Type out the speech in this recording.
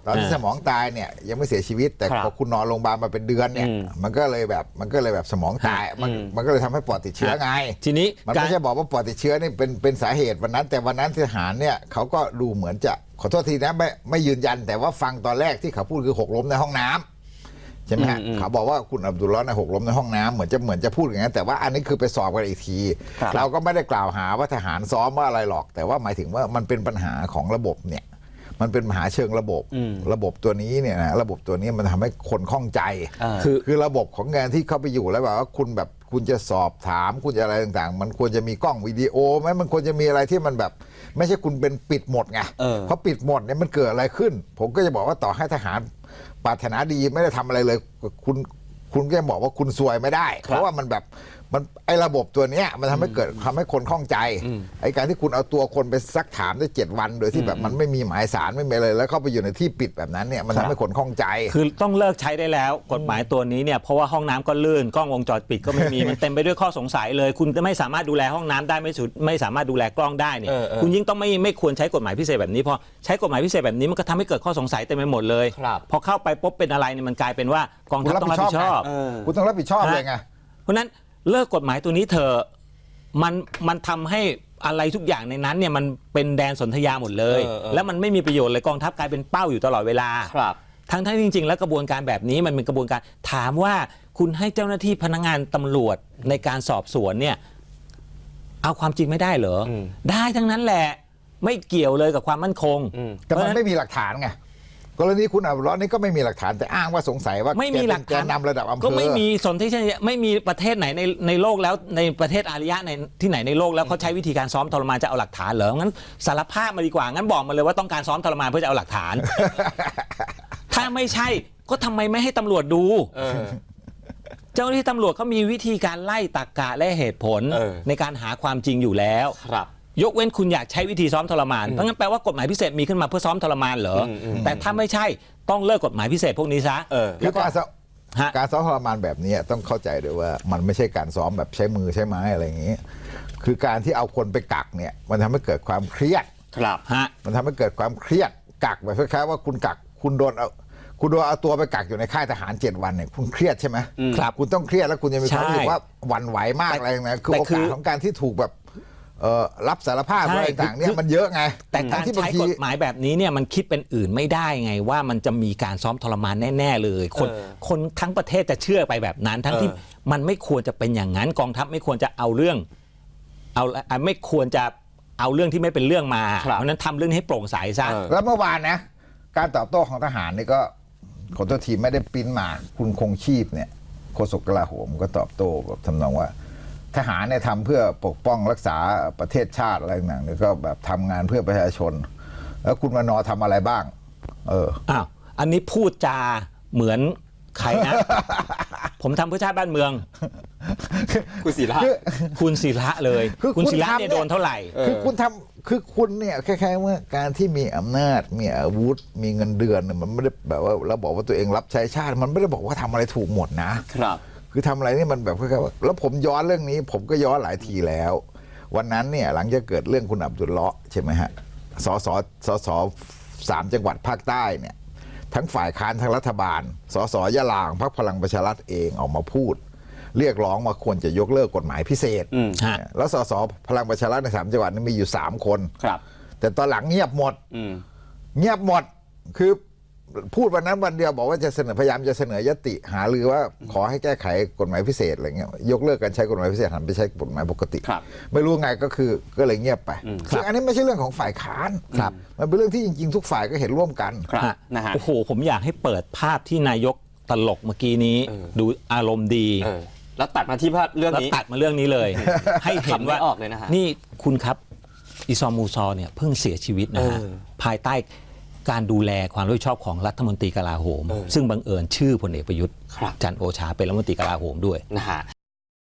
ตอนที่สมองตายเนี่ยยังไม่เสียชีวิตแต่พอคุณนอนโรงพยาบาลมาเป็นเดือนเนี่ยมันก็เลยแบบสมองตายมันก็เลยทำให้ปอดติดเชื้อไงทีนี้มันไม่ใช่บอกว่าปอดติดเชื้อนี่เป็นสาเหตุวันนั้นแต่วันนั้นทหารเนี่ยเขาก็ดูเหมือนจะขอโทษทีนะไม่ยืนยันแต่ว่าฟังตอนแรกที่เขาพูดคือหกล้มในห้องน้ำใช่ไหมฮะเขาบอกว่าคุณอับดุลลอฮ์ในหกล้มในห้องน้ำเหมือนจะพูดอย่างนั้นแต่ว่าอันนี้คือไปสอบกันอีกทีเราก็ไม่ได้กล่าวหาว่าทหารซ้อมว่าอะไรหรอกแต่ว่าหมายถึงว่ามันเป็นปัญหาของระบบเนี่ยมันเป็นปัญหาเชิงระบบตัวนี้เนี่ยนะระบบตัวนี้มันทำให้คนข้องใจคือระบบของงานที่เข้าไปอยู่แล้วแบบว่าคุณจะสอบถามคุณจะอะไรต่างๆมันควรจะมีกล้องวิดีโอไหมมันควรจะมีอะไรที่มันแบบไม่ใช่คุณเป็นปิดหมดไงเพราะปิดหมดเนี่ยมันเกิดอะไรขึ้นผมก็จะบอกว่าต่อให้ทหารปรารถนาดีไม่ได้ทำอะไรเลยคุณก็บอกว่าคุณซวยไม่ได้เพราะว่ามันไอ้ระบบตัวเนี้ยมันทำให้คนข้องใจไอ้การที่คุณเอาตัวคนไปซักถามได้7 วันโดยที่แบบมันไม่มีหมายสารไม่มีอะไรแล้วเข้าไปอยู่ในที่ปิดแบบนั้นเนี่ยมันทำให้คนข้องใจคือต้องเลิกใช้ได้แล้วกฎหมายตัวนี้เนี่ยเพราะว่าห้องน้ำก็ลื่นกล้องวงจรปิดก็ไม่มี มันเต็มไปด้วยข้อสงสัยเลยคุณจะไม่สามารถดูแลห้องน้ำได้ไม่สามารถดูแลกล้องได้เนี่ยคุณยิ่งต้องไม่ควรใช้กฎหมายพิเศษแบบนี้พอใช้กฎหมายพิเศษแบบนี้มันก็ทำให้เกิดข้อสงสัยเต็มไปหมดเลยพอเข้าไปปุ๊บเป็นอะไรเนี่ยมันกลายเป็นว่ากองทัพต้องรับผิดชอบคุณต้องรับผิดชอบเลยไงเพราะนั้นเลิกกฎหมายตัวนี้เถอะมันทำให้อะไรทุกอย่างในนั้นเนี่ยมันเป็นแดนสนธยาหมดเลยแล้วมันไม่มีประโยชน์เลยกองทัพกลายเป็นเป้าอยู่ตลอดเวลาทั้งจริงๆแล้วกระบวนการแบบนี้มันเป็นกระบวนการถามว่าคุณให้เจ้าหน้าที่พนักงานตำรวจในการสอบสวนเนี่ยเอาความจริงไม่ได้เหรอได้ทั้งนั้นแหละไม่เกี่ยวเลยกับความมั่นคงแต่มันไม่มีหลักฐานไงกรณีคุณอับดุลลอฮ์นี่ก็ไม่มีหลักฐานแต่อ้างว่าสงสัยว่าไม่มีหลักฐานนำระดับอำเภอก็ไม่มีสนธิไม่มีประเทศไหนในโลกแล้วในประเทศอารยะในที่ไหนในโลกแล้วเขาใช้วิธีการซ้อมทรมานจะเอาหลักฐานเหรองั้นสารภาพมาดีกว่างั้นบอกมาเลยว่าต้องการซ้อมทรมานเพื่อจะเอาหลักฐาน ถ้าไม่ใช่ก็ทำไมไม่ให้ตำรวจดูเจ้าหน้าที่ตำรวจเขามีวิธีการไล่ตรรกะและเหตุผลในการหาความจริงอยู่แล้วยกเว้นคุณอยากใช้วิธีซ้อมทรมานเพราะงั้นแปลว่ากฎหมายพิเศษมีขึ้นมาเพื่อซ้อมทรมานเหรอแต่ถ้าไม่ใช่ต้องเลิกกฎหมายพิเศษพวกนี้ซะคือการซ้อมทรมานแบบนี้ต้องเข้าใจด้วยว่ามันไม่ใช่การซ้อมแบบใช้มือใช้ไม้อะไรอย่างนี้คือการที่เอาคนไปกักเนี่ยมันทำให้เกิดความเครียดมันทำให้เกิดความเครียดกักแบบคล้ายๆว่าคุณกักคุณโดนเอาตัวไปกักอยู่ในค่ายทหาร7 วันเนี่ยคุณเครียดใช่ไหมครับคุณต้องเครียดแล้วคุณจะมีความรู้สึกว่าหวั่นไหวมากอะไรอย่างเงี้ยคือโอกาสของการที่ถูกแบบรับสารภาพอะไรต่างเนี่ยมันเยอะไงแต่การใช้กฎหมายแบบนี้เนี่ยมันคิดเป็นอื่นไม่ได้ไงว่ามันจะมีการซ้อมทรมานแน่ๆเลยคนทั้งประเทศจะเชื่อไปแบบนั้นทั้งที่มันไม่ควรจะเป็นอย่างนั้นกองทัพไม่ควรจะเอาเรื่องไม่ควรจะเอาเรื่องที่ไม่เป็นเรื่องมาเพราะนั้นทำเรื่องให้โปร่งใสซะแล้วเมื่อวานนะการตอบโต้ของทหารนี่ก็ขอโทษทีไม่ได้ปิ้นมาคุณคงชีพเนี่ยโฆษกกลาโหมก็ตอบโต้แบบทำนองว่าทหารเนี่ยทำเพื่อปกป้องรักษาประเทศชาติอะไรต่างๆแล้วก็แบบทำงานเพื่อประชาชนแล้วคุณมน.ทำอะไรบ้างอ้าวอันนี้พูดจาเหมือนใครนะ ผมทำเพื่อชาติบ้านเมืองคุณศิระเลยคุณศิระเนี่ยโดนเท่าไหร่คือคุณเนี่ยแค่ว่าการที่มีอำนาจมีอาวุธมีเงินเดือนมันไม่ได้แบบว่าเราบอกว่าตัวเองรับใช้ชาติมันไม่ได้บอกว่าทำอะไรถูกหมดนะครับคือทำอะไรนี่มันแบบแค่ว่าแล้วผมย้อนเรื่องนี้ผมก็ย้อนหลายทีแล้ววันนั้นเนี่ยหลังจากเกิดเรื่องคุณอับดุลเลาะห์ใช่ไหมฮะสส3 จังหวัดภาคใต้เนี่ยทั้งฝ่ายค้านทั้งรัฐบาลสสยะลาพรรคพลังประชารัฐเองออกมาพูดเรียกร้องมาควรจะยกเลิกกฎหมายพิเศษแล้วสสพลังประชารัฐใน3 จังหวัดนี้มีอยู่3 คนแต่ตอนหลังเงียบหมดคือพูดวันนั้นวันเดียวบอกว่าจะพยายามจะเสนอยติหารือว่าขอให้แก้ไขกฎหมายพิเศษอะไรเงี้ยยกเลิกการใช้กฎหมายพิเศษหันไปใช้กฎหมายปกติไม่รู้ไงก็เลยเงียบไปซึ่งอันนี้ไม่ใช่เรื่องของฝ่ายค้านมันเป็นเรื่องที่จริงๆทุกฝ่ายก็เห็นร่วมกันนะฮะโอ้โหผมอยากให้เปิดภาพที่นายกตลกเมื่อกี้นี้ดูอารมณ์ดีแล้วตัดมาที่ภาพเรื่องนี้ตัดมาเรื่องนี้เลย ให้เห็นว่านี่คุณครับอิซอมมูซอเนี่ยเพิ่งเสียชีวิตนะฮะภายใต้การดูแลความรับผิดชอบของรัฐมนตรีกลาโหมซึ่งบังเอิญชื่อพลเอกประยุทธ์จันทร์โอชาเป็นรัฐมนตรีกลาโหมด้วยนะฮะ